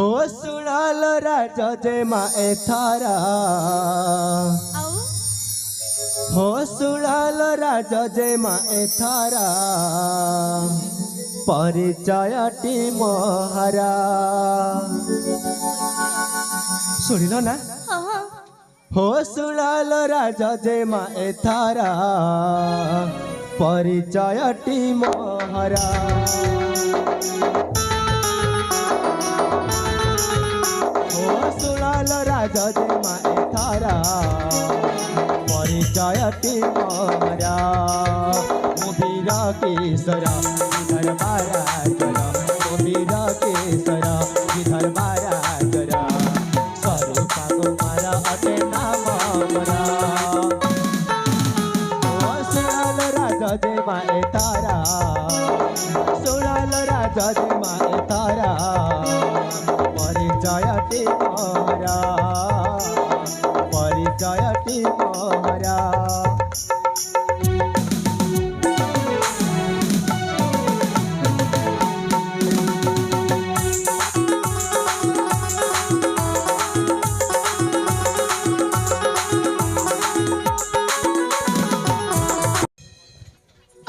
हो सुनाल राजा जय मा एथारा हो सुनाल राजा जय मा एथारा परिचयटी महारा सुनिल ना हो सुनाल राजा जय मा एथारा परिचयटी महारा राजा जय मा एथारा परिचयटी महारा मुबीरा केसरा इधर बारा जरा मुबीरा केसरा इधर बारा जरा सरू पागो मारा अटे नाम मरा सुनाल राजा जय मा एथारा सुनाल राजा जय मा एथारा परिचयटी महारा परिचयटी महारा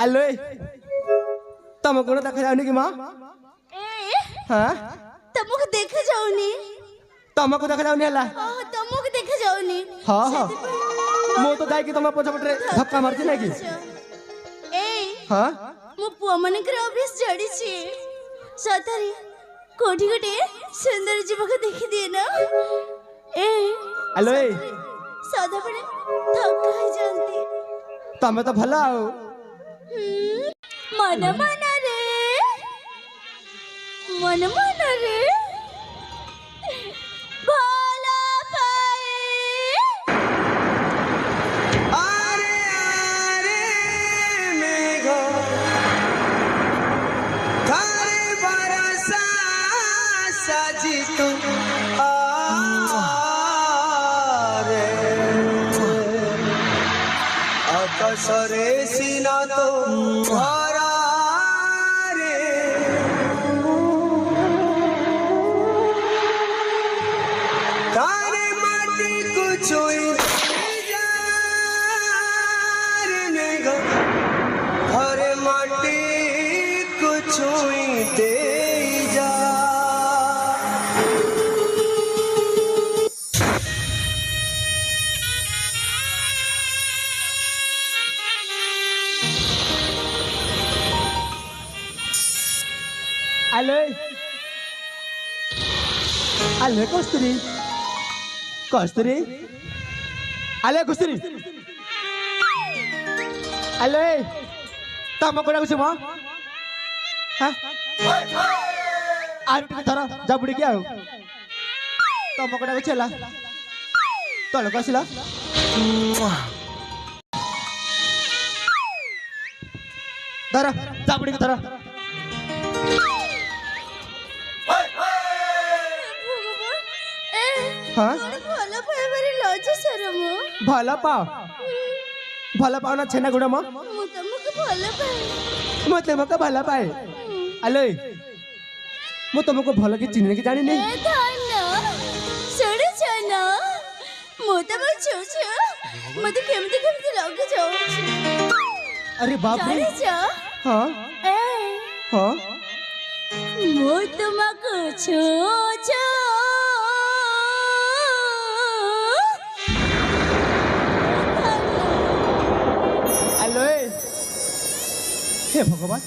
अल्लो तुम को देखा जाओनी कि माँ हाँ तमको देखा जाओनी तुमको देखा जाओनी हला तमको देखा जाओनी हाँ हाँ मो तो जाई कि तुम पछ पटरे धक्का मारती ना कि ए हाँ मो पुआ मन कर ऑफिस जड़ी छी सतरी कोठी कोठी सुंदर जीवक देखि दिए ना ए हेलो ए सादा पड़े धक्का है जल्दी तुम तो भला हो मन मन रे मन मन रे भोला पाए अरे अरे मेघो थारे बरसा साजी तुम आरे अकसरे सीना तो भरा Alo, alo Kosturi, Kosturi, alo Kosturi, alo, tamu kau nak semua? Hah? Ayo kita thara, jauh budi kya? Tamu kau nak cila? Tolong kasih lah. Thara, jauh budi kita thara. हाँ भला पाए बारी लज्जा शरम भला पाओ ना छेना गुड़ा माँ मुतमक भला पाए मतलब मका भला पाए अले मु तुमको भला की चिन्ह की जानी नहीं ए धाना सड़े जाना मुतमक छुछु मत केमती केमती लगे जाओ अरे बाप रे जाने जा हाँ ए हाँ मुतमक छुछु हे भगवान